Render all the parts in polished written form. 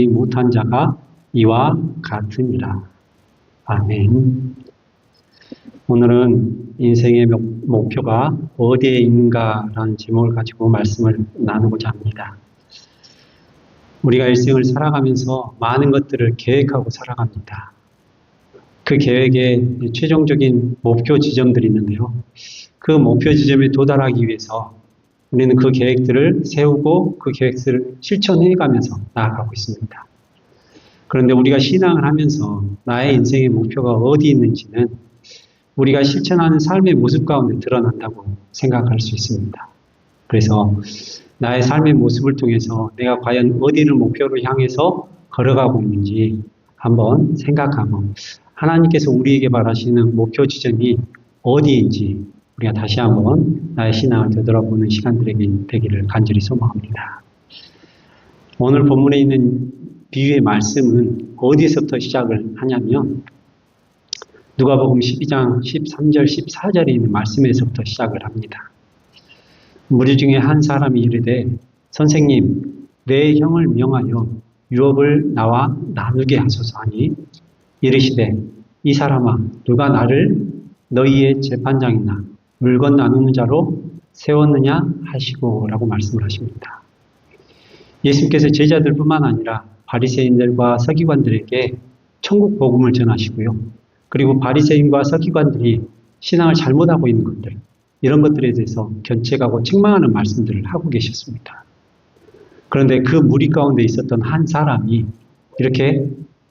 못한 자가 이와 같으니라. 아멘. 오늘은 인생의 목표가 어디에 있는가라는 제목을 가지고 말씀을 나누고자 합니다. 우리가 일생을 살아가면서 많은 것들을 계획하고 살아갑니다. 그 계획에 최종적인 목표 지점들이 있는데요. 그 목표 지점에 도달하기 위해서 우리는 그 계획들을 세우고 그 계획들을 실천해가면서 나아가고 있습니다. 그런데 우리가 신앙을 하면서 나의 인생의 목표가 어디 있는지는 우리가 실천하는 삶의 모습 가운데 드러난다고 생각할 수 있습니다. 그래서 나의 삶의 모습을 통해서 내가 과연 어디를 목표로 향해서 걸어가고 있는지 한번 생각하고 하나님께서 우리에게 바라시는 목표 지점이 어디인지 우리가 다시 한번 나의 신앙을 되돌아보는 시간들이 되기를 간절히 소망합니다. 오늘 본문에 있는 비유의 말씀은 어디에서부터 시작을 하냐면 누가복음 12장 13절 14절에 있는 말씀에서부터 시작을 합니다. 무리 중에 한 사람이 이르되 선생님 내 형을 명하여 유업을 나와 나누게 하소서 하니 이르시되 이 사람아 누가 나를 너희의 재판장이나 물건 나누는 자로 세웠느냐 하시고 라고 말씀을 하십니다. 예수님께서 제자들뿐만 아니라 바리새인들과 서기관들에게 천국 복음을 전하시고요. 그리고 바리새인과 서기관들이 신앙을 잘못하고 있는 것들, 이런 것들에 대해서 견책하고 책망하는 말씀들을 하고 계셨습니다. 그런데 그 무리 가운데 있었던 한 사람이 이렇게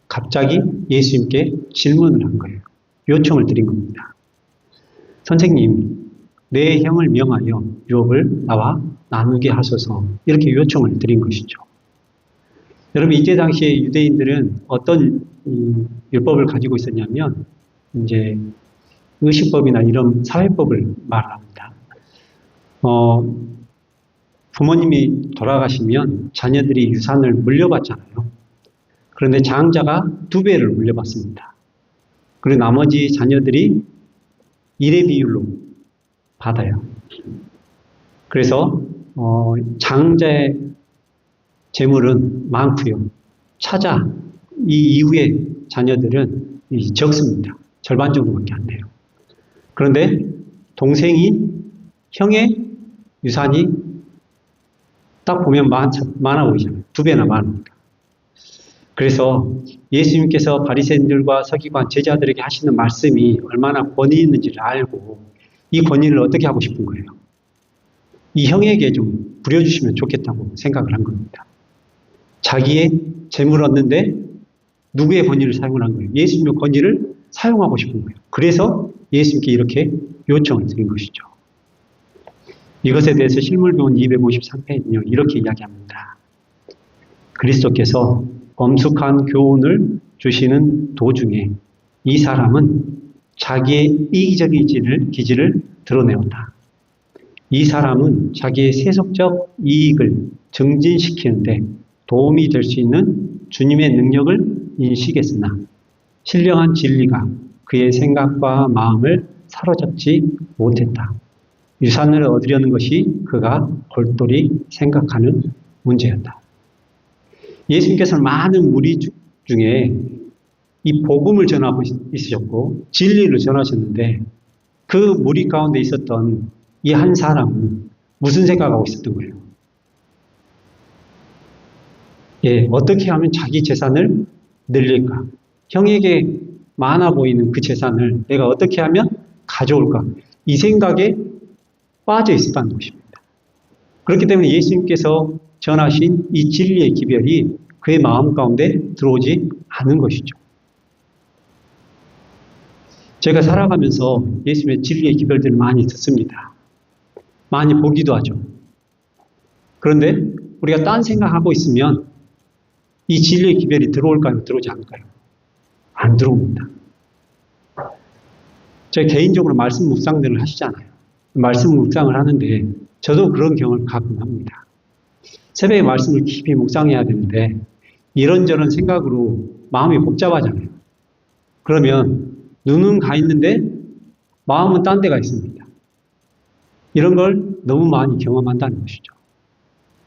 갑자기 예수님께 질문을 한 거예요. 요청을 드린 겁니다. 선생님, 내 형을 명하여 유업을 나와 나누게 하소서, 이렇게 요청을 드린 것이죠. 여러분, 이때 당시에 유대인들은 어떤 율법을 가지고 있었냐면 이제 의식법이나 이런 사회법을 말합니다. 부모님이 돌아가시면 자녀들이 유산을 물려받잖아요. 그런데 장자가 2배를 물려받습니다. 그리고 나머지 자녀들이 1의 비율로 받아요. 그래서 장자의 재물은 많고요. 차자, 이 이후의 자녀들은 적습니다. 절반 정도밖에 안 돼요. 그런데 동생이 형의 유산이 딱 보면 많아 보이잖아요. 2배나 많으니까. 그래서 예수님께서 바리새인들과 서기관 제자들에게 하시는 말씀이 얼마나 권위 있는지를 알고 이 권위를 어떻게 하고 싶은 거예요. 이 형에게 좀 부려주시면 좋겠다고 생각을 한 겁니다. 자기의 재물 얻는데 누구의 권위를 사용을 한 거예요? 예수님의 권위를 사용하고 싶은 거예요. 그래서 예수님께 이렇게 요청을 드린 것이죠. 이것에 대해서 실물교훈 253페이지는요, 이렇게 이야기합니다. 그리스도께서 엄숙한 교훈을 주시는 도중에 이 사람은 자기의 이기적인 기질을 드러내었다. 이 사람은 자기의 세속적 이익을 증진시키는데 도움이 될 수 있는 주님의 능력을 인식했으나 신령한 진리가 그의 생각과 마음을 사로잡지 못했다. 유산을 얻으려는 것이 그가 골똘히 생각하는 문제였다. 예수님께서는 많은 무리 중에 이 복음을 전하고 있으셨고 진리를 전하셨는데 그 무리 가운데 있었던 이 한 사람은 무슨 생각하고 있었던 거예요? 어떻게 하면 자기 재산을 늘릴까? 형에게 많아 보이는 그 재산을 내가 어떻게 하면 가져올까? 이 생각에 빠져 있었다는 것입니다. 그렇기 때문에 예수님께서 전하신 이 진리의 기별이 그의 마음 가운데 들어오지 않은 것이죠. 제가 살아가면서 예수님의 진리의 기별들을 많이 듣습니다. 많이 보기도 하죠. 그런데 우리가 딴 생각하고 있으면 이 진리의 기별이 들어올까요? 들어오지 않을까요? 안 들어옵니다. 제가 개인적으로 말씀 묵상들을 하시잖아요. 말씀 묵상을 하는데 저도 그런 경험을 가끔 합니다. 새벽에 말씀을 깊이 묵상해야 되는데 이런저런 생각으로 마음이 복잡하잖아요. 그러면 눈은 가 있는데 마음은 딴 데가 있습니다. 이런 걸 너무 많이 경험한다는 것이죠.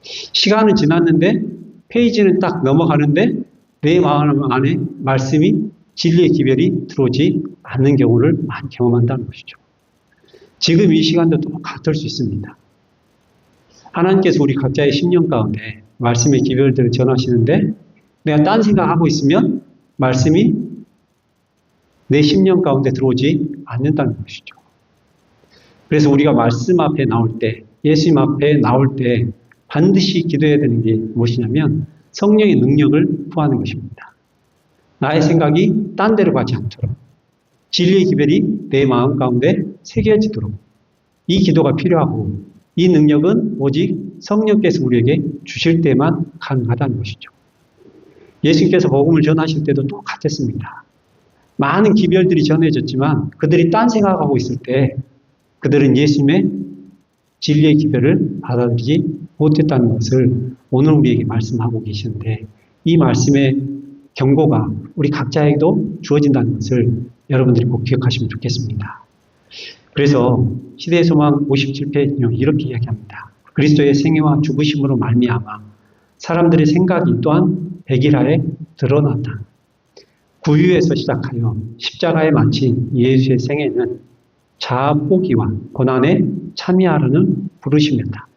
시간은 지났는데 페이지는 딱 넘어가는데 내 마음 안에 말씀이 진리의 기별이 들어오지 않는 경우를 많이 경험한다는 것이죠. 지금 이 시간도 똑같을 수 있습니다. 하나님께서 우리 각자의 심령 가운데 말씀의 기별들을 전하시는데 내가 딴 생각하고 있으면 말씀이 내 심령 가운데 들어오지 않는다는 것이죠. 그래서 우리가 말씀 앞에 나올 때, 예수님 앞에 나올 때 반드시 기도해야 되는 게 무엇이냐면 성령의 능력을 구하는 것입니다. 나의 생각이 딴 데로 가지 않도록 진리의 기별이 내 마음 가운데 새겨지도록 이 기도가 필요하고 이 능력은 오직 성령께서 우리에게 주실 때만 가능하다는 것이죠. 예수님께서 복음을 전하실 때도 똑같았습니다. 많은 기별들이 전해졌지만 그들이 딴 생각하고 있을 때 그들은 예수님의 진리의 기별을 받아들이지 못했다는 것을 오늘 우리에게 말씀하고 계시는데 이 말씀의 경고가 우리 각자에게도 주어진다는 것을 여러분들이 꼭 기억하시면 좋겠습니다. 그래서 시대의 소망 57페이지는 이렇게 이야기합니다. 그리스도의 생애와 죽으심으로 말미암아 사람들의 생각이 또한 백일하에 드러난다. 구유에서 시작하여 십자가에 마친 예수의 생애는 자아 포기와 고난에 참여하라는 부르심이었다.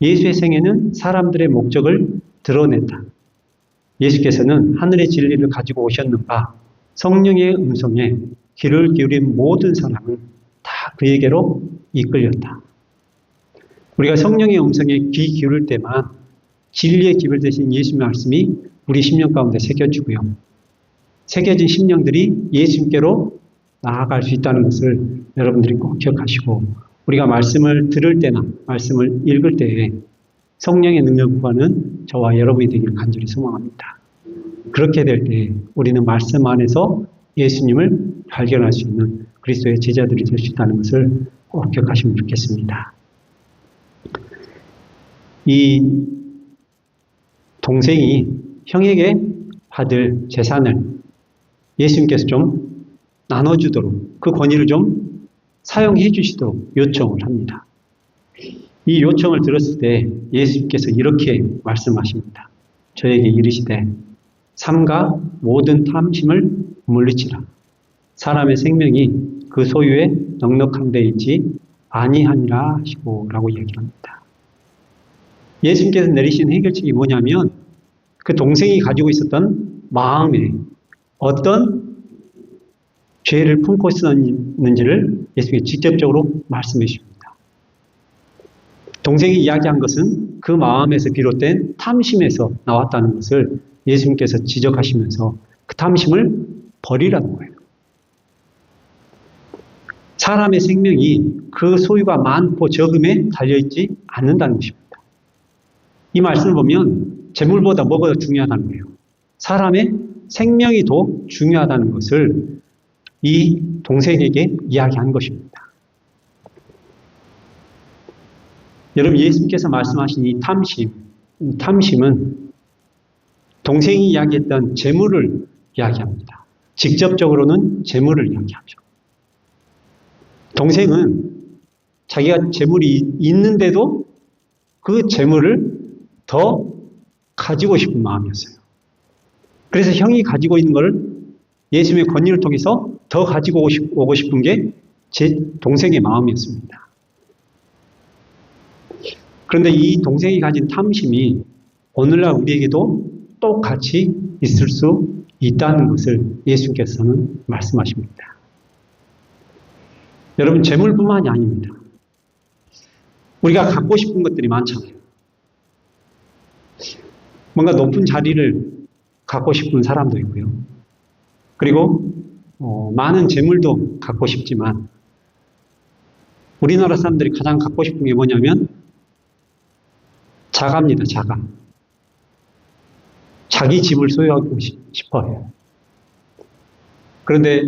예수의 생애는 사람들의 목적을 드러냈다. 예수께서는 하늘의 진리를 가지고 오셨는가 성령의 음성에 귀를 기울인 모든 사람은 다 그에게로 이끌렸다. 우리가 성령의 음성에 귀 기울일 때만 진리의 기별 되신 예수의 말씀이 우리 심령 가운데 새겨지고요. 새겨진 심령들이 예수님께로 나아갈 수 있다는 것을 여러분들이 꼭 기억하시고 우리가 말씀을 들을 때나 말씀을 읽을 때에 성령의 능력을 구하는 저와 여러분이 되기를 간절히 소망합니다. 그렇게 될 때 우리는 말씀 안에서 예수님을 발견할 수 있는 그리스도의 제자들이 될 수 있다는 것을 꼭 기억하시면 좋겠습니다. 이 동생이 형에게 받을 재산을 예수님께서 좀 나눠주도록 그 권위를 좀 사용해 주시도록 요청을 합니다. 이 요청을 들었을 때 예수님께서 이렇게 말씀하십니다. 저에게 이르시되 삼가 모든 탐심을 물리치라. 사람의 생명이 그 소유에 넉넉한 데 있지 아니하니라 하시고 라고 이야기합니다. 예수님께서 내리신 해결책이 뭐냐면 그 동생이 가지고 있었던 마음에 어떤 죄를 품고 있었는지를 예수님이 직접적으로 말씀해 주십니다. 동생이 이야기한 것은 그 마음에서 비롯된 탐심에서 나왔다는 것을 예수님께서 지적하시면서 그 탐심을 버리라는 거예요. 사람의 생명이 그 소유가 많고 적음에 달려있지 않는다는 것입니다. 이 말씀을 보면 재물보다 뭐가 더 중요하다는 거예요. 사람의 생명이 더 중요하다는 것을 이 동생에게 이야기한 것입니다. 여러분 예수님께서 말씀하신 이 탐심은 동생이 이야기했던 재물을 이야기합니다. 직접적으로는 재물을 이야기하죠. 동생은 자기가 재물이 있는데도 그 재물을 더 가지고 싶은 마음이었어요. 그래서 형이 가지고 있는 걸 예수님의 권위를 통해서 더 가지고 오고 싶은 게 제 동생의 마음이었습니다. 그런데 이 동생이 가진 탐심이 오늘날 우리에게도 똑같이 있을 수 있다는 것을 예수님께서는 말씀하십니다. 여러분 재물뿐만이 아닙니다. 우리가 갖고 싶은 것들이 많잖아요. 뭔가 높은 자리를 갖고 싶은 사람도 있고요. 그리고 많은 재물도 갖고 싶지만 우리나라 사람들이 가장 갖고 싶은 게 뭐냐면 자가입니다. 자가. 자기 집을 소유하고 싶어요. 그런데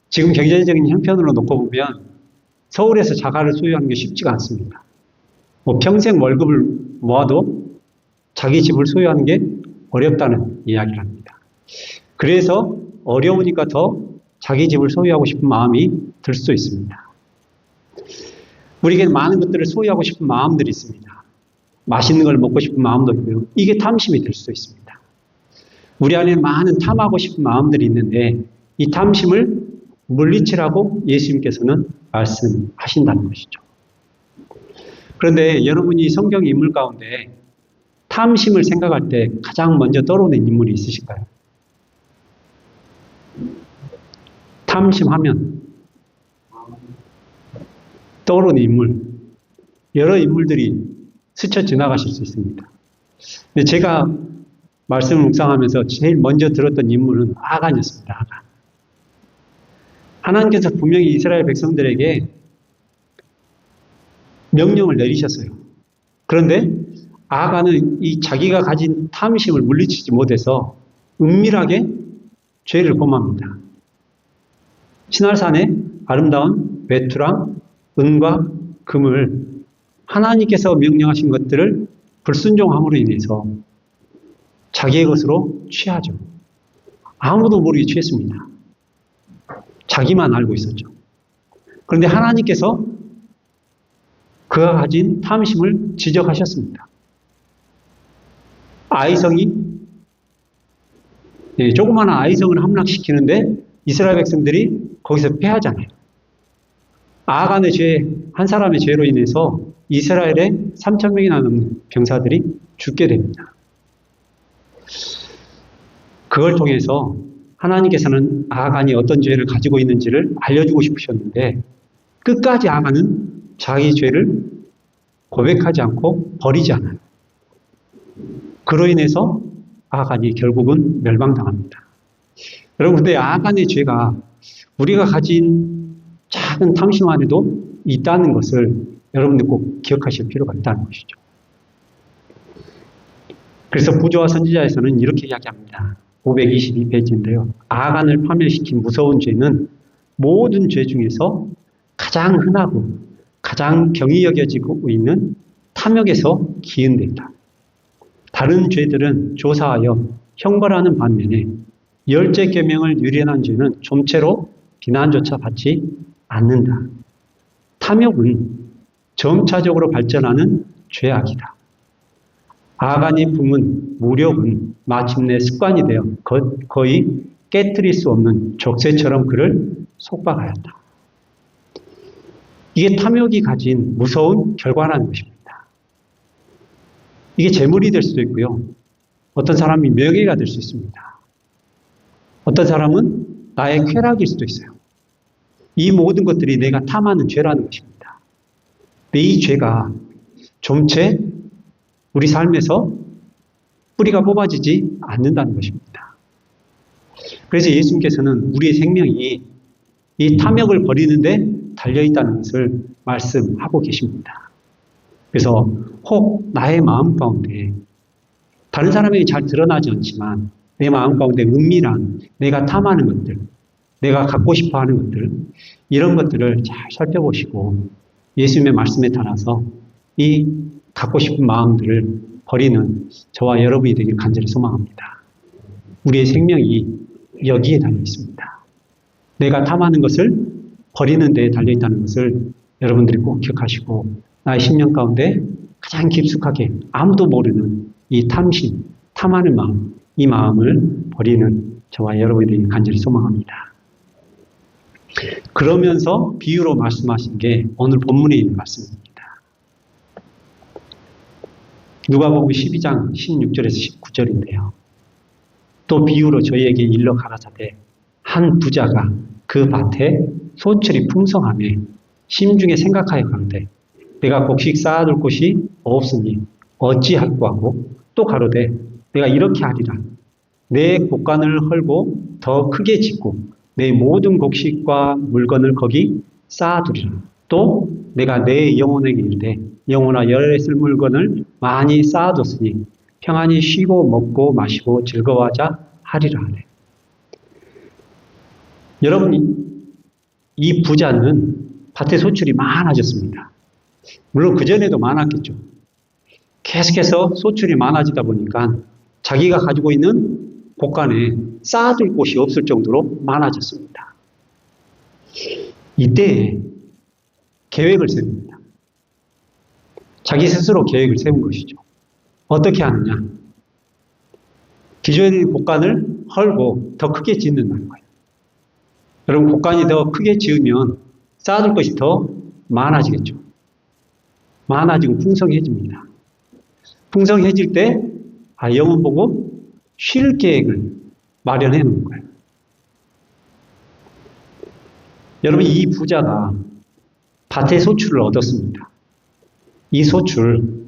지금 경제적인 형편으로 놓고 보면 서울에서 자가를 소유하는 게 쉽지가 않습니다. 평생 월급을 모아도 자기 집을 소유하는 게 어렵다는 이야기를 합니다. 그래서 어려우니까 더 자기 집을 소유하고 싶은 마음이 들 수 있습니다. 우리에게는 많은 것들을 소유하고 싶은 마음들이 있습니다. 맛있는 걸 먹고 싶은 마음도 있고요. 이게 탐심이 될 수도 있습니다. 우리 안에 많은 탐하고 싶은 마음들이 있는데 이 탐심을 물리치라고 예수님께서는 말씀하신다는 것이죠. 그런데 여러분이 성경 인물 가운데 탐심을 생각할 때 가장 먼저 떠오르는 인물이 있으실까요? 탐심하면 떠오르는 인물, 여러 인물들이 스쳐 지나가실 수 있습니다. 근데 제가 말씀을 묵상하면서 제일 먼저 들었던 인물은 아간이었습니다. 아간. 하나님께서 분명히 이스라엘 백성들에게 명령을 내리셨어요. 그런데 아간은 이 자기가 가진 탐심을 물리치지 못해서 은밀하게 죄를 범합니다. 시날산에 아름다운 외투랑 은과 금을 하나님께서 명령하신 것들을 불순종함으로 인해서 자기의 것으로 취하죠. 아무도 모르게 취했습니다. 자기만 알고 있었죠. 그런데 하나님께서 그가 가진 탐심을 지적하셨습니다. 아이성이 조그마한 아이성을 함락시키는데 이스라엘 백성들이 거기서 패하잖아요. 아간의 죄, 한 사람의 죄로 인해서 이스라엘의 3,000명이나 넘는 병사들이 죽게 됩니다. 그걸 통해서 하나님께서는 아간이 어떤 죄를 가지고 있는지를 알려주고 싶으셨는데 끝까지 아간은 자기 죄를 고백하지 않고 버리지 않아요. 그로 인해서 아간이 결국은 멸망당합니다. 여러분, 근데 아간의 죄가 우리가 가진 작은 탐심 안에도 있다는 것을 여러분들 꼭 기억하실 필요가 있다는 것이죠. 그래서 부조와 선지자에서는 이렇게 이야기합니다. 522페이지인데요. 아간을 파멸시킨 무서운 죄는 모든 죄 중에서 가장 흔하고 가장 경히 여겨지고 있는 탐욕에서 기인된다. 다른 죄들은 조사하여 형벌하는 반면에 열째 계명을 유린한 죄는 좀채로 비난조차 받지 않는다. 탐욕은 점차적으로 발전하는 죄악이다. 아간이 품은 무력은 마침내 습관이 되어 거의 깨트릴 수 없는 족쇄처럼 그를 속박하였다. 이게 탐욕이 가진 무서운 결과라는 것입니다. 이게 재물이 될 수도 있고요. 어떤 사람이 명예가 될 수 있습니다. 어떤 사람은 나의 쾌락일 수도 있어요. 이 모든 것들이 내가 탐하는 죄라는 것입니다. 근데 이 죄가 좀채 우리 삶에서 뿌리가 뽑아지지 않는다는 것입니다. 그래서 예수님께서는 우리의 생명이 이 탐욕을 버리는데 달려있다는 것을 말씀하고 계십니다. 그래서 혹 나의 마음 가운데 다른 사람에게 잘 드러나지 않지만 내 마음 가운데 은밀한 내가 탐하는 것들, 내가 갖고 싶어하는 것들, 이런 것들을 잘 살펴보시고 예수님의 말씀에 따라서 이 갖고 싶은 마음들을 버리는 저와 여러분이 되길 간절히 소망합니다. 우리의 생명이 여기에 달려 있습니다. 내가 탐하는 것을 버리는 데에 달려 있다는 것을 여러분들이 꼭 기억하시고 나의 심령 가운데 가장 깊숙하게 아무도 모르는 이 탐심, 탐하는 마음, 이 마음을 버리는 저와 여러분이 되길 간절히 소망합니다. 그러면서 비유로 말씀하신 게 오늘 본문에 있는 말씀입니다. 누가복음 12장 16절에서 19절인데요. 또 비유로 저희에게 일러 가라사대 한 부자가 그 밭에 소출이 풍성하며 심중에 생각하여 가로되 내가 곡식 쌓아둘 곳이 없으니 어찌할꼬 하고 또 가로되 내가 이렇게 하리라 내 곡간을 헐고 더 크게 짓고 내 모든 곡식과 물건을 거기 쌓아두리라. 또 내가 내 영혼에게 이르되 영혼아 열에 쓸 물건을 많이 쌓아뒀으니 평안히 쉬고 먹고 마시고 즐거워하자 하리라 하네. 여러분, 이 부자는 밭에 소출이 많아졌습니다. 물론 그전에도 많았겠죠. 계속해서 소출이 많아지다 보니까 자기가 가지고 있는 곳간에 쌓아둘 곳이 없을 정도로 많아졌습니다. 이때 계획을 세웁니다. 자기 스스로 계획을 세운 것이죠. 어떻게 하느냐? 기존의 곳간을 헐고 더 크게 짓는다는 거예요. 여러분, 곳간이 더 크게 지으면 쌓아둘 것이 더 많아지겠죠. 많아지고 풍성해집니다. 풍성해질 때 영혼 보고 쉴 계획을 마련해 놓는 거예요. 여러분, 이 부자가 밭의 소출을 얻었습니다. 이 소출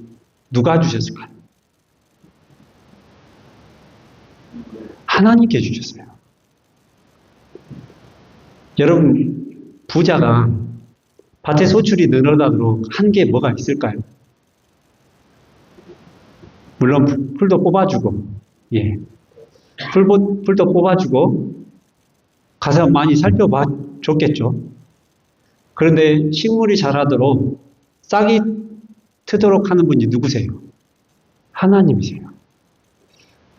누가 주셨을까요? 하나님께 주셨어요. 여러분, 부자가 밭의 소출이 늘어나도록 한 게 뭐가 있을까요? 물론 풀도 뽑아주고, 풀도 뽑아주고 가서 많이 살펴봐 줬겠죠. 그런데 식물이 자라도록 싹이 트도록 하는 분이 누구세요? 하나님이세요.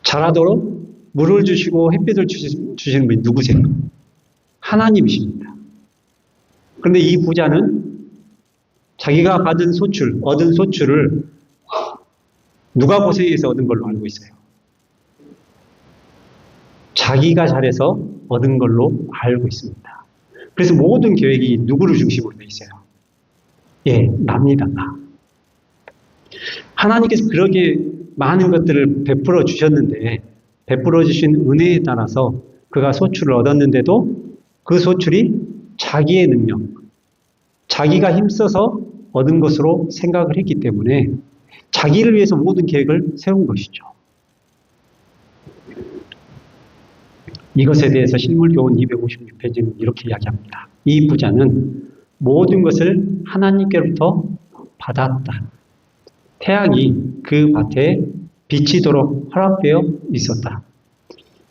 자라도록 물을 주시고 햇빛을 주시는 분이 누구세요? 하나님이십니다. 그런데 이 부자는 자기가 얻은 소출을 누가 고생해서 얻은 걸로 알고 있어요? 자기가 잘해서 얻은 걸로 알고 있습니다. 그래서 모든 계획이 누구를 중심으로 되어 있어요? 납니다, 나. 하나님께서 그렇게 많은 것들을 베풀어 주셨는데, 베풀어 주신 은혜에 따라서 그가 소출을 얻었는데도 그 소출이 자기의 능력, 자기가 힘써서 얻은 것으로 생각을 했기 때문에 자기를 위해서 모든 계획을 세운 것이죠. 이것에 대해서 실물교훈 256페이지는 이렇게 이야기합니다. 이 부자는 모든 것을 하나님께로부터 받았다. 태양이 그 밭에 비치도록 허락되어 있었다.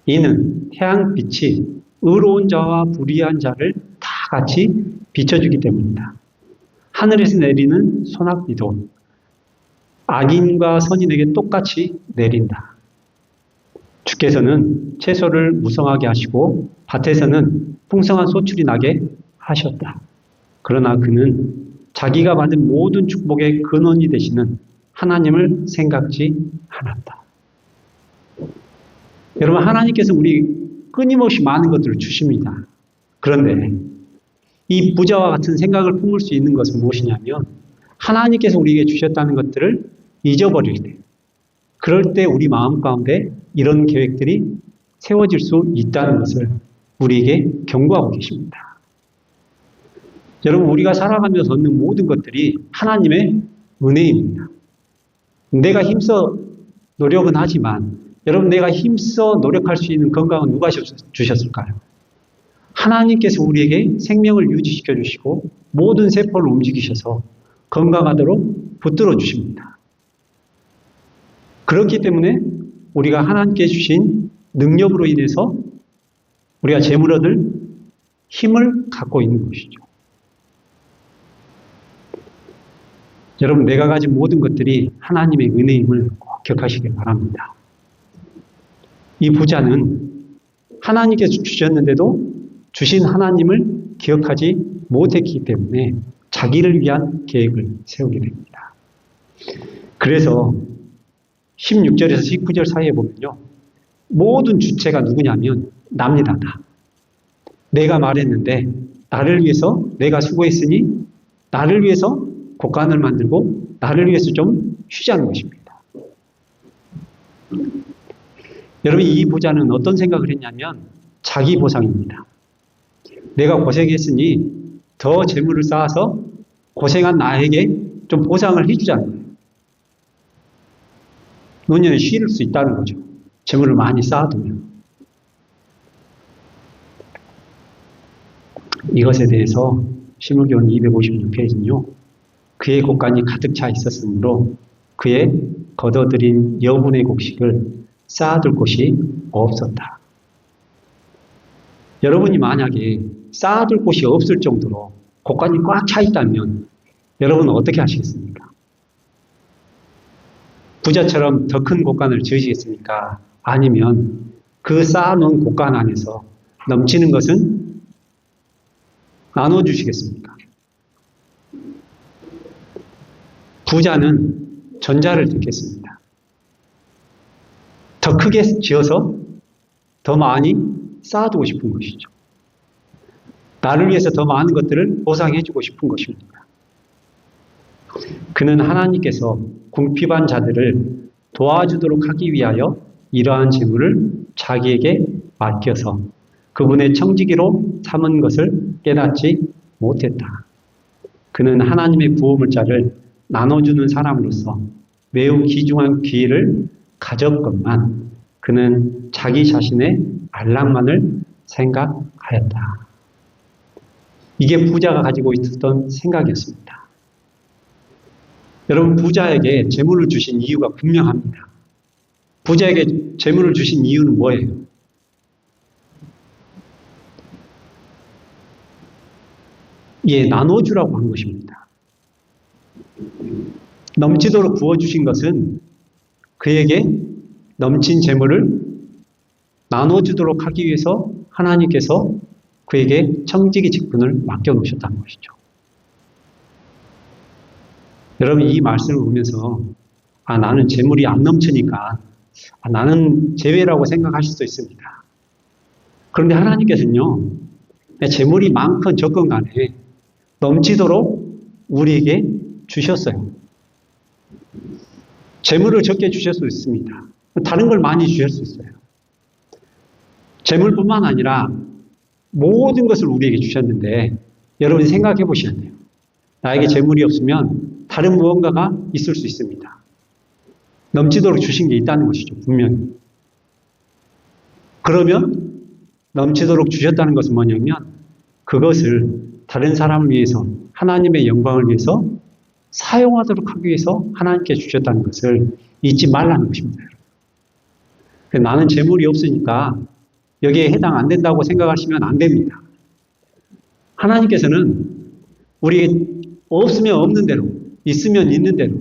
이는 태양빛이 의로운 자와 불의한 자를 다 같이 비춰주기 때문이다. 하늘에서 내리는 소낙비도 악인과 선인에게 똑같이 내린다. 주께서는 채소를 무성하게 하시고 밭에서는 풍성한 소출이 나게 하셨다. 그러나 그는 자기가 받은 모든 축복의 근원이 되시는 하나님을 생각지 않았다. 여러분, 하나님께서 우리 끊임없이 많은 것들을 주십니다. 그런데 이 부자와 같은 생각을 품을 수 있는 것은 무엇이냐면 하나님께서 우리에게 주셨다는 것들을 잊어버릴 때, 그럴 때 우리 마음 가운데 이런 계획들이 세워질 수 있다는 것을 우리에게 경고하고 계십니다. 여러분, 우리가 살아가면서 얻는 모든 것들이 하나님의 은혜입니다. 내가 힘써 노력은 하지만 여러분, 내가 힘써 노력할 수 있는 건강은 누가 주셨을까요? 하나님께서 우리에게 생명을 유지시켜 주시고 모든 세포를 움직이셔서 건강하도록 붙들어 주십니다. 그렇기 때문에 우리가 하나님께 주신 능력으로 인해서 우리가 재물 얻을 힘을 갖고 있는 것이죠. 여러분, 내가 가진 모든 것들이 하나님의 은혜임을 꼭 기억하시길 바랍니다. 이 부자는 하나님께서 주셨는데도 주신 하나님을 기억하지 못했기 때문에 자기를 위한 계획을 세우게 됩니다. 그래서 16절에서 19절 사이에 보면요, 모든 주체가 누구냐면 납니다. 나. 내가 말했는데 나를 위해서 내가 수고했으니 나를 위해서 곡간을 만들고 나를 위해서 좀 쉬자는 것입니다. 여러분, 이 부자는 어떤 생각을 했냐면 자기 보상입니다. 내가 고생했으니 더 재물을 쌓아서 고생한 나에게 좀 보상을 해주자는 거예요. 노년에 쉴 수 있다는 거죠. 재물을 많이 쌓아두면. 이것에 대해서 실물교훈 256페이지는요. 그의 곡간이 가득 차 있었으므로 그의 걷어들인 여분의 곡식을 쌓아둘 곳이 없었다. 여러분이 만약에 쌓아둘 곳이 없을 정도로 곡간이 꽉 차 있다면 여러분은 어떻게 하시겠습니까? 부자처럼 더 큰 곡간을 지으시겠습니까? 아니면 그 쌓아놓은 곡간 안에서 넘치는 것은 나눠주시겠습니까? 부자는 전자를 택했습니다. 더 크게 지어서 더 많이 쌓아두고 싶은 것이죠. 나를 위해서 더 많은 것들을 보상해주고 싶은 것입니다. 그는 하나님께서 궁핍한 자들을 도와주도록 하기 위하여 이러한 재물을 자기에게 맡겨서 그분의 청지기로 삼은 것을 깨닫지 못했다. 그는 하나님의 구호물자를 나눠주는 사람으로서 매우 귀중한 기회를 가졌건만 그는 자기 자신의 안락만을 생각하였다. 이게 부자가 가지고 있었던 생각이었습니다. 여러분, 부자에게 재물을 주신 이유가 분명합니다. 부자에게 재물을 주신 이유는 뭐예요? 예, 나눠주라고 한 것입니다. 넘치도록 부어주신 것은 그에게 넘친 재물을 나눠주도록 하기 위해서 하나님께서 그에게 청지기 직분을 맡겨놓으셨다는 것이죠. 여러분, 이 말씀을 보면서 나는 재물이 안 넘치니까 나는 제외라고 생각하실 수 있습니다. 그런데 하나님께서는요, 재물이 많건 적건 간에 넘치도록 우리에게 주셨어요. 재물을 적게 주실 수 있습니다. 다른 걸 많이 주실 수 있어요. 재물뿐만 아니라 모든 것을 우리에게 주셨는데 여러분이 생각해 보셔야 돼요. 나에게 재물이 없으면 다른 무언가가 있을 수 있습니다. 넘치도록 주신 게 있다는 것이죠. 분명히. 그러면 넘치도록 주셨다는 것은 뭐냐면 그것을 다른 사람을 위해서 하나님의 영광을 위해서 사용하도록 하기 위해서 하나님께 주셨다는 것을 잊지 말라는 것입니다. 나는 재물이 없으니까 여기에 해당 안 된다고 생각하시면 안 됩니다. 하나님께서는 우리 없으면 없는 대로, 있으면 있는 대로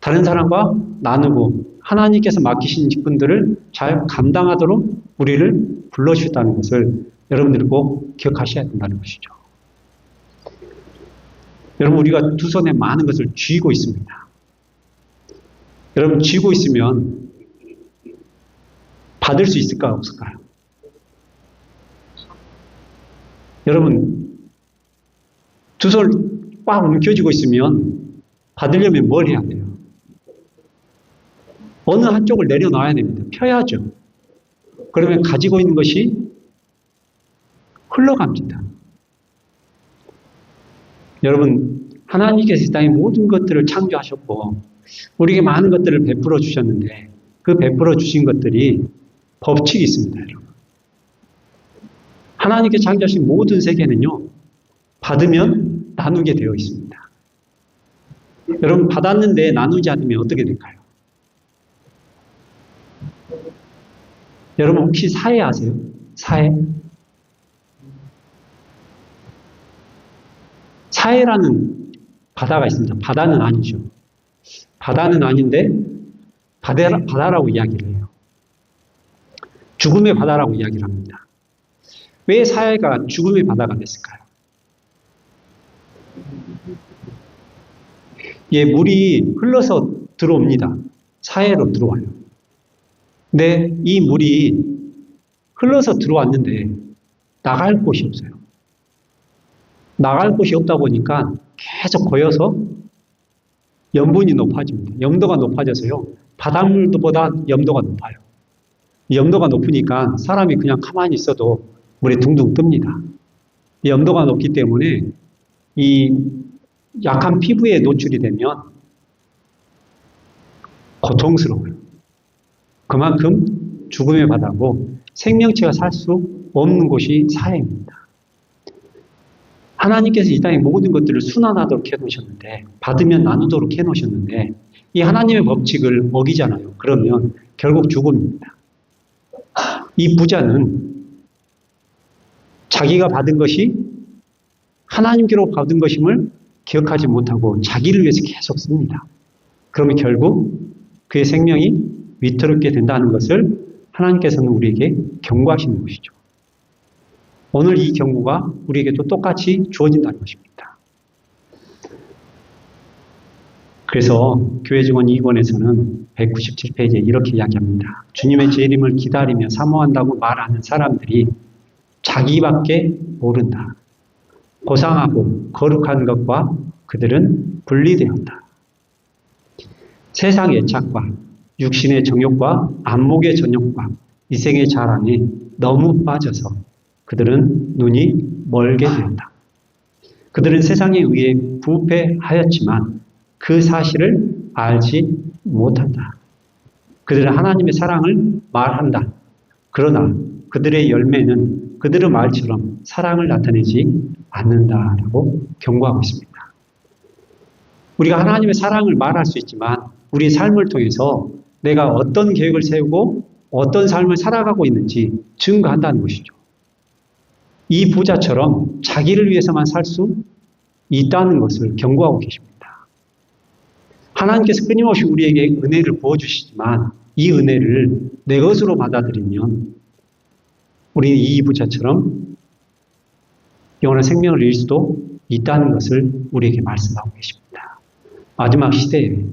다른 사람과 나누고 하나님께서 맡기신 직분들을 잘 감당하도록 우리를 불러주셨다는 것을 여러분들이 꼭 기억하셔야 된다는 것이죠. 여러분, 우리가 두 손에 많은 것을 쥐고 있습니다. 여러분, 쥐고 있으면 받을 수 있을까요? 없을까요? 여러분, 두 손 꽉 움켜쥐고 있으면 받으려면 뭘 해야 돼요? 어느 한쪽을 내려놔야 됩니다. 펴야죠. 그러면 가지고 있는 것이 흘러갑니다. 여러분, 하나님께서 이 땅의 모든 것들을 창조하셨고 우리에게 많은 것들을 베풀어 주셨는데 그 베풀어 주신 것들이 법칙이 있습니다. 여러분, 하나님께서 창조하신 모든 세계는요, 받으면 나누게 되어 있습니다. 여러분, 받았는데 나누지 않으면 어떻게 될까요? 여러분, 혹시 사회 아세요? 사회? 사회라는 바다가 있습니다. 바다는 아니죠. 바다는 아닌데 바다라고 이야기를 해요. 죽음의 바다라고 이야기를 합니다. 왜 사회가 죽음의 바다가 됐을까요? 예, 물이 흘러서 들어옵니다. 사해로 들어와요. 근데 이 물이 흘러서 들어왔는데 나갈 곳이 없어요. 나갈 곳이 없다 보니까 계속 고여서 염분이 높아집니다. 염도가 높아져서요, 바닷물보다 염도가 높아요. 염도가 높으니까 사람이 그냥 가만히 있어도 물에 둥둥 뜹니다. 염도가 높기 때문에 이 약한 피부에 노출이 되면 고통스러워요. 그만큼 죽음의 바다고 생명체가 살 수 없는 곳이 사회입니다. 하나님께서 이 땅의 모든 것들을 순환하도록 해놓으셨는데, 받으면 나누도록 해놓으셨는데, 이 하나님의 법칙을 어기잖아요. 그러면 결국 죽음입니다. 이 부자는 자기가 받은 것이 하나님께로 받은 것임을 기억하지 못하고 자기를 위해서 계속 씁니다. 그러면 결국 그의 생명이 위태롭게 된다는 것을 하나님께서는 우리에게 경고하시는 것이죠. 오늘 이 경고가 우리에게도 똑같이 주어진다는 것입니다. 그래서 교회 증언 2권에서는 197페이지에 이렇게 이야기합니다. 주님의 재림을 기다리며 사모한다고 말하는 사람들이 자기밖에 모른다. 고상하고 거룩한 것과 그들은 분리되었다. 세상의 착과 육신의 정욕과 안목의 전욕과 이생의 자랑에 너무 빠져서 그들은 눈이 멀게 되었다. 그들은 세상에 의해 부패하였지만 그 사실을 알지 못한다. 그들은 하나님의 사랑을 말한다. 그러나 그들의 열매는 그들의 말처럼 사랑을 나타내지 않는다라고 경고하고 있습니다. 우리가 하나님의 사랑을 말할 수 있지만 우리의 삶을 통해서 내가 어떤 계획을 세우고 어떤 삶을 살아가고 있는지 증거한다는 것이죠. 이 부자처럼 자기를 위해서만 살 수 있다는 것을 경고하고 계십니다. 하나님께서 끊임없이 우리에게 은혜를 부어주시지만 이 은혜를 내 것으로 받아들이면 우리는 이 부자처럼 영원한 생명을 잃을 수도 있다는 것을 우리에게 말씀하고 계십니다. 마지막 시대에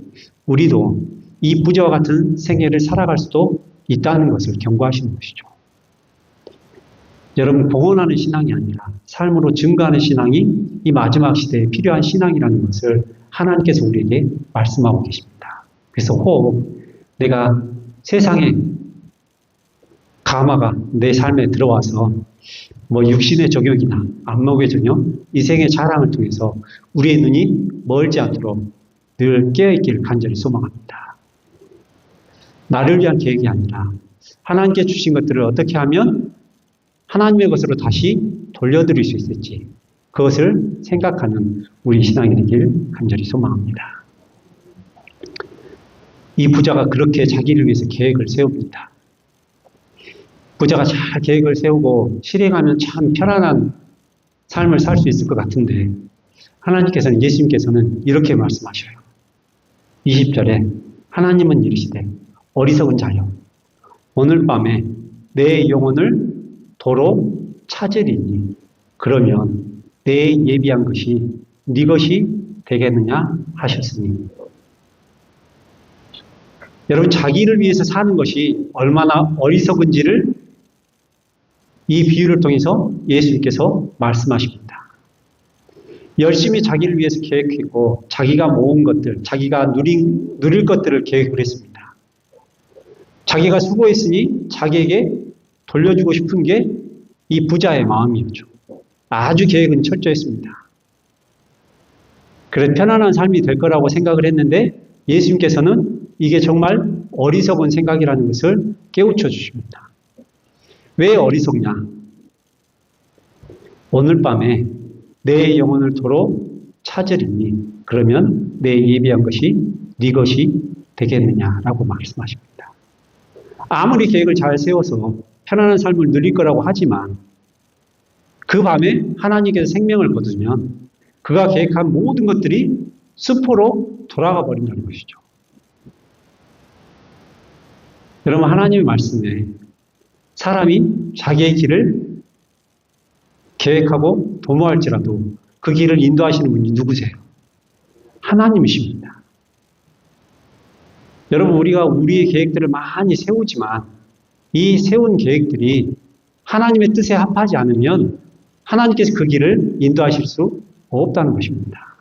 우리도 이 부자와 같은 생애를 살아갈 수도 있다는 것을 경고하시는 것이죠. 여러분, 공언하는 신앙이 아니라 삶으로 증거하는 신앙이 이 마지막 시대에 필요한 신앙이라는 것을 하나님께서 우리에게 말씀하고 계십니다. 그래서 혹 내가 세상에 가마가 내 삶에 들어와서 육신의 정욕이나 안목의 정욕, 이생의 자랑을 통해서 우리의 눈이 멀지 않도록 늘 깨어있기를 간절히 소망합니다. 나를 위한 계획이 아니라 하나님께 주신 것들을 어떻게 하면 하나님의 것으로 다시 돌려드릴 수 있을지 그것을 생각하는 우리 신앙이 되길 간절히 소망합니다. 이 부자가 그렇게 자기를 위해서 계획을 세웁니다. 부자가 잘 계획을 세우고 실행하면 참 편안한 삶을 살 수 있을 것 같은데 하나님께서는, 예수님께서는 이렇게 말씀하셔요. 20절에 하나님은 이르시되 어리석은 자여 오늘 밤에 내 영혼을 도로 찾으리니 그러면 내 예비한 것이 네 것이 되겠느냐 하셨으니. 여러분, 자기를 위해서 사는 것이 얼마나 어리석은지를 이 비유를 통해서 예수님께서 말씀하십니다. 열심히 자기를 위해서 계획했고 자기가 모은 것들, 자기가 누릴 것들을 계획을 했습니다. 자기가 수고했으니 자기에게 돌려주고 싶은 게 이 부자의 마음이었죠. 아주 계획은 철저했습니다. 그래서 편안한 삶이 될 거라고 생각을 했는데 예수님께서는 이게 정말 어리석은 생각이라는 것을 깨우쳐 주십니다. 왜 어리석냐? 오늘 밤에 내 영혼을 도로 찾으리니 그러면 내 예비한 것이 네 것이 되겠느냐라고 말씀하십니다. 아무리 계획을 잘 세워서 편안한 삶을 누릴 거라고 하지만 그 밤에 하나님께서 생명을 거두면 그가 계획한 모든 것들이 수포로 돌아가 버린다는 것이죠. 여러분, 하나님의 말씀에 사람이 자기의 길을 계획하고 도모할지라도 그 길을 인도하시는 분이 누구세요? 하나님이십니다. 여러분, 우리가 우리의 계획들을 많이 세우지만 이 세운 계획들이 하나님의 뜻에 합하지 않으면 하나님께서 그 길을 인도하실 수 없다는 것입니다.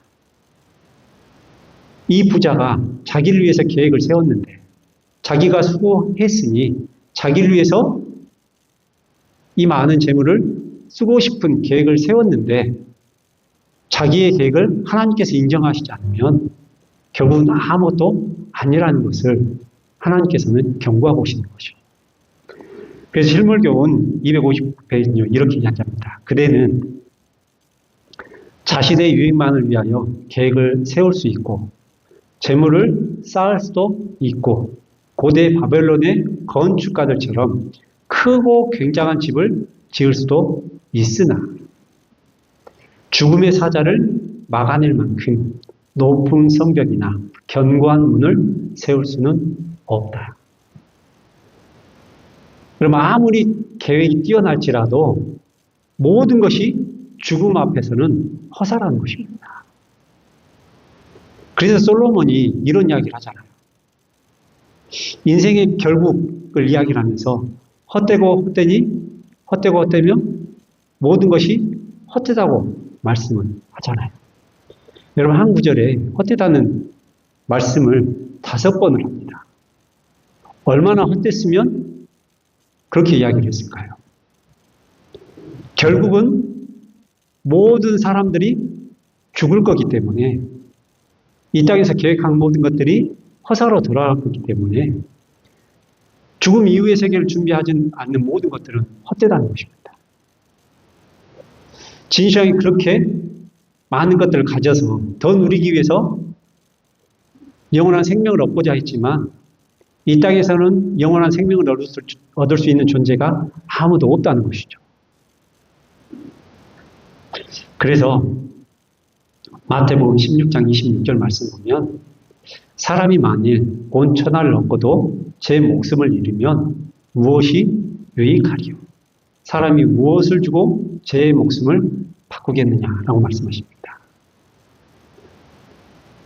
이 부자가 자기를 위해서 계획을 세웠는데 자기가 수고했으니 자기를 위해서 이 많은 재물을 쓰고 싶은 계획을 세웠는데 자기의 계획을 하나님께서 인정하시지 않으면 결국은 아무것도 아니라는 것을 하나님께서는 경고하고 오시는 것이죠. 그래서 실물교훈 259페이지는 이렇게 이야기합니다. 그대는 자신의 유익만을 위하여 계획을 세울 수 있고 재물을 쌓을 수도 있고 고대 바벨론의 건축가들처럼 크고 굉장한 집을 지을 수도 있으나 죽음의 사자를 막아낼 만큼 높은 성벽이나 견고한 문을 세울 수는 없다. 그럼 아무리 계획이 뛰어날지라도 모든 것이 죽음 앞에서는 허사라는 것입니다. 그래서 솔로몬이 이런 이야기를 하잖아요. 인생의 결국을 이야기를 하면서 헛되고 헛되면 모든 것이 헛되다고 말씀을 하잖아요. 여러분, 한 구절에 헛되다는 말씀을 5번을 합니다. 얼마나 헛됐으면 그렇게 이야기를 했을까요? 결국은 모든 사람들이 죽을 거기 때문에, 이 땅에서 계획한 모든 것들이 허사로 돌아갈 거기 때문에 죽음 이후의 세계를 준비하지 않는 모든 것들은 헛되다는 것입니다. 진시황이 그렇게 많은 것들을 가져서 더 누리기 위해서 영원한 생명을 얻고자 했지만, 이 땅에서는 영원한 생명을 얻을 수 있는 존재가 아무도 없다는 것이죠. 그래서 마태복음 16장 26절 말씀 보면, 사람이 만일 온 천하를 얻고도 제 목숨을 잃으면 무엇이 유익하리요? 사람이 무엇을 주고 제 목숨을 바꾸겠느냐라고 말씀하십니다.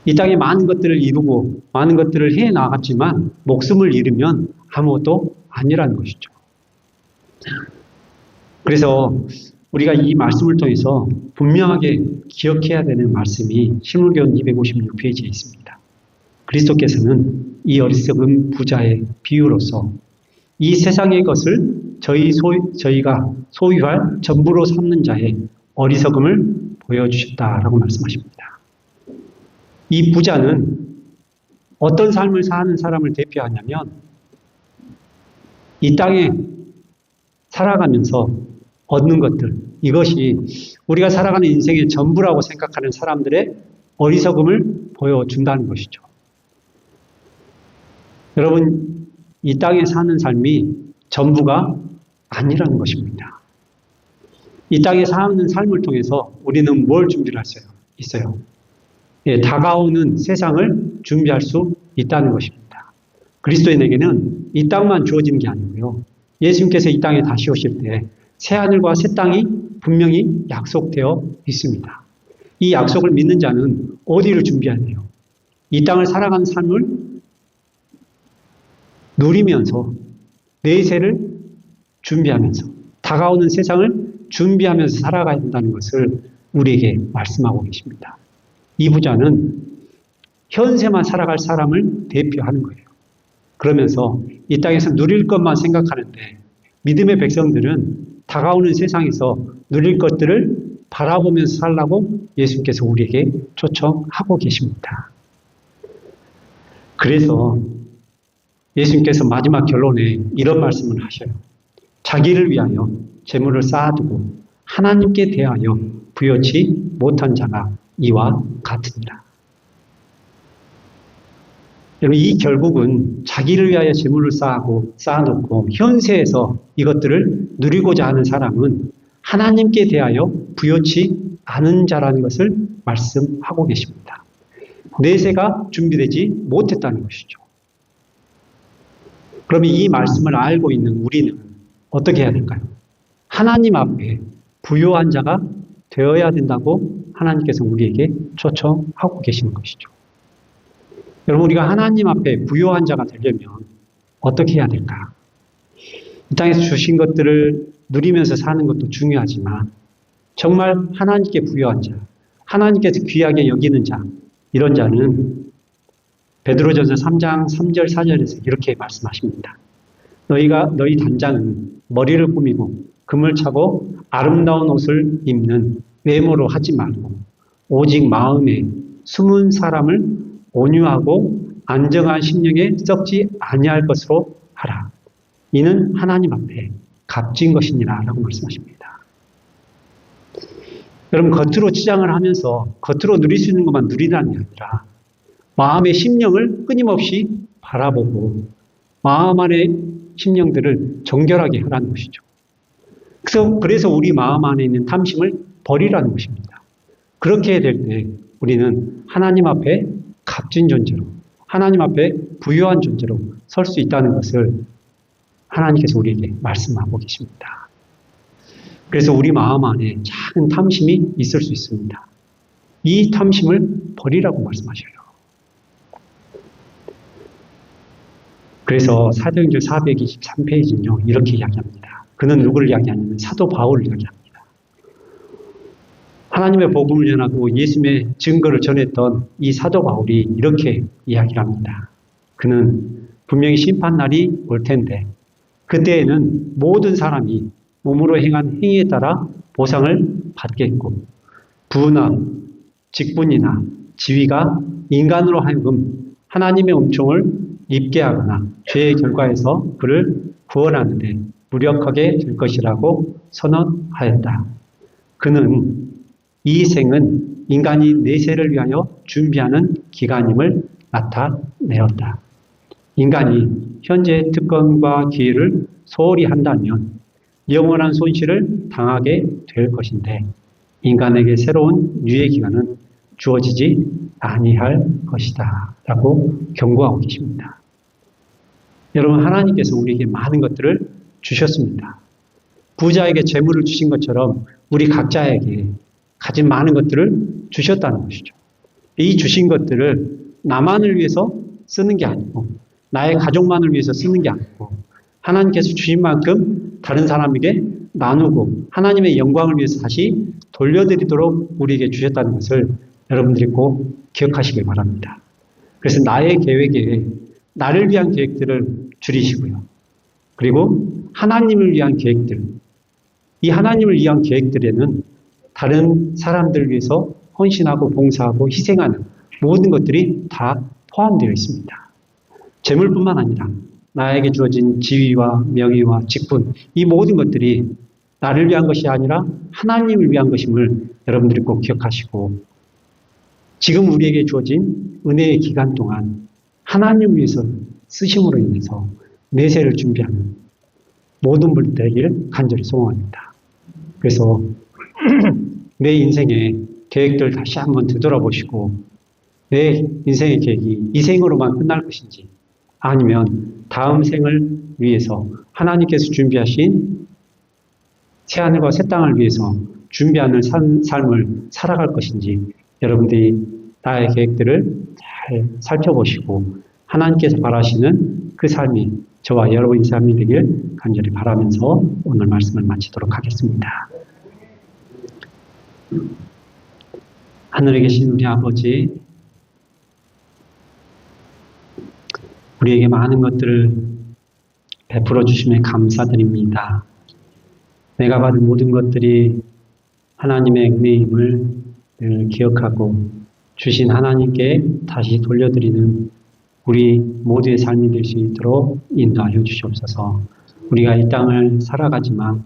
이 땅에 많은 것들을 이루고 많은 것들을 해 나갔지만 목숨을 잃으면 아무것도 아니라는 것이죠. 그래서 우리가 이 말씀을 통해서 분명하게 기억해야 되는 말씀이 신물교훈 256페이지에 있습니다. 그리스도께서는 이 어리석은 부자의 비유로서 이 세상의 것을 저희가 소유할 전부로 삼는 자의 어리석음을 보여주셨다라고 말씀하십니다. 이 부자는 어떤 삶을 사는 사람을 대표하냐면, 이 땅에 살아가면서 얻는 것들, 이것이 우리가 살아가는 인생의 전부라고 생각하는 사람들의 어리석음을 보여준다는 것이죠. 여러분, 이 땅에 사는 삶이 전부가 아니라는 것입니다. 이 땅에 사는 삶을 통해서 우리는 뭘 준비를 할 수 있어요? 다가오는 세상을 준비할 수 있다는 것입니다. 그리스도인에게는 이 땅만 주어지는 게 아니고요. 예수님께서 이 땅에 다시 오실 때 새하늘과 새 땅이 분명히 약속되어 있습니다. 이 약속을 믿는 자는 어디를 준비해야 돼요? 이 땅을 살아가는 삶을 누리면서 내세를 준비하면서 다가오는 세상을 준비하면서 살아가야 된다는 것을 우리에게 말씀하고 계십니다. 이 부자는 현세만 살아갈 사람을 대표하는 거예요. 그러면서 이 땅에서 누릴 것만 생각하는데, 믿음의 백성들은 다가오는 세상에서 누릴 것들을 바라보면서 살라고 예수님께서 우리에게 초청하고 계십니다. 그래서 예수님께서 마지막 결론에 이런 말씀을 하셔요. 자기를 위하여 재물을 쌓아두고 하나님께 대하여 부여치 못한 자가 이와 같으니라. 여러분, 이 결국은 자기를 위하여 재물을 쌓아놓고 현세에서 이것들을 누리고자 하는 사람은 하나님께 대하여 부여치 않은 자라는 것을 말씀하고 계십니다. 내세가 준비되지 못했다는 것이죠. 그러면 이 말씀을 알고 있는 우리는 어떻게 해야 될까요? 하나님 앞에 부요한 자가 되어야 된다고 하나님께서 우리에게 초청하고 계시는 것이죠. 여러분, 우리가 하나님 앞에 부요한 자가 되려면 어떻게 해야 될까? 이 땅에서 주신 것들을 누리면서 사는 것도 중요하지만, 정말 하나님께 부요한 자, 하나님께서 귀하게 여기는 자, 이런 자는 베드로전서 3장 3절 4절에서 이렇게 말씀하십니다. 너희 단장은 머리를 꾸미고 금을 차고 아름다운 옷을 입는 외모로 하지 말고 오직 마음에 숨은 사람을 온유하고 안정한 심령에 썩지 아니할 것으로 하라. 이는 하나님 앞에 값진 것이니라 라고 말씀하십니다. 여러분, 겉으로 치장을 하면서 겉으로 누릴 수 있는 것만 누리라는 게 아니라 마음의 심령을 끊임없이 바라보고 마음 안의 심령들을 정결하게 하라는 것이죠. 그래서 우리 마음 안에 있는 탐심을 버리라는 것입니다. 그렇게 될 때 우리는 하나님 앞에 값진 존재로, 하나님 앞에 부유한 존재로 설 수 있다는 것을 하나님께서 우리에게 말씀하고 계십니다. 그래서 우리 마음 안에 작은 탐심이 있을 수 있습니다. 이 탐심을 버리라고 말씀하셔요. 그래서 사도행전 423페이지는요, 이렇게 이야기합니다. 그는 누구를 이야기하냐면 사도 바울을 이야기합니다. 하나님의 복음을 전하고 예수님의 증거를 전했던 이 사도 바울이 이렇게 이야기를 합니다. 그는 분명히 심판날이 올 텐데 그때에는 모든 사람이 몸으로 행한 행위에 따라 보상을 받겠고 부나 직분이나 지위가 인간으로 하여금 하나님의 은총을 입게 하거나 죄의 결과에서 그를 구원하는데 무력하게 될 것이라고 선언하였다. 그는 이 생은 인간이 내세를 위하여 준비하는 기간임을 나타내었다. 인간이 현재의 특권과 기회를 소홀히 한다면 영원한 손실을 당하게 될 것인데 인간에게 새로운 유예 기간은 주어지지 아니할 것이다 라고 경고하고 계십니다. 여러분, 하나님께서 우리에게 많은 것들을 주셨습니다. 부자에게 재물을 주신 것처럼 우리 각자에게 가진 많은 것들을 주셨다는 것이죠. 이 주신 것들을 나만을 위해서 쓰는 게 아니고 나의 가족만을 위해서 쓰는 게 아니고 하나님께서 주신 만큼 다른 사람에게 나누고 하나님의 영광을 위해서 다시 돌려드리도록 우리에게 주셨다는 것을 여러분들이 꼭 기억하시길 바랍니다. 그래서 나의 계획에 나를 위한 계획들을 줄이시고요. 그리고 하나님을 위한 계획들, 이 하나님을 위한 계획들에는 다른 사람들을 위해서 헌신하고 봉사하고 희생하는 모든 것들이 다 포함되어 있습니다. 재물뿐만 아니라 나에게 주어진 지위와 명예와 직분, 이 모든 것들이 나를 위한 것이 아니라 하나님을 위한 것임을 여러분들이 꼭 기억하시고 지금 우리에게 주어진 은혜의 기간 동안 하나님을 위해서 쓰심으로 인해서 내세를 준비하는 모든 분들 되길 간절히 소원합니다. 그래서 내 인생의 계획들 다시 한번 되돌아보시고 내 인생의 계획이 이 생으로만 끝날 것인지 아니면 다음 생을 위해서 하나님께서 준비하신 새하늘과 새 땅을 위해서 준비하는 삶을 살아갈 것인지 여러분들이 나의 계획들을 잘 살펴보시고 하나님께서 바라시는 그 삶이 저와 여러분의 삶이 되길 간절히 바라면서 오늘 말씀을 마치도록 하겠습니다. 하늘에 계신 우리 아버지, 우리에게 많은 것들을 베풀어 주심에 감사드립니다. 내가 받은 모든 것들이 하나님의 은혜임을 늘 기억하고 주신 하나님께 다시 돌려드리는 우리 모두의 삶이 될 수 있도록 인도하여 주시옵소서. 우리가 이 땅을 살아가지만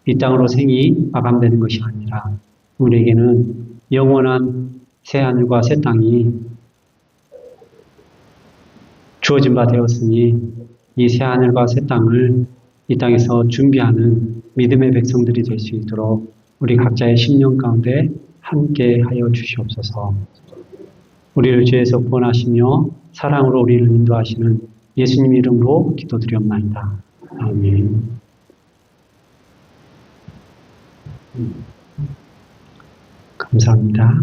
이 땅으로 생이 마감되는 것이 아니라 우리에게는 영원한 새하늘과 새 땅이 주어진 바 되었으니 이 새하늘과 새 땅을 이 땅에서 준비하는 믿음의 백성들이 될 수 있도록 우리 각자의 심령 가운데 함께 하여 주시옵소서. 우리를 죄에서 구원하시며 사랑으로 우리를 인도하시는 예수님 이름으로 기도드리옵나이다. 아멘. 감사합니다.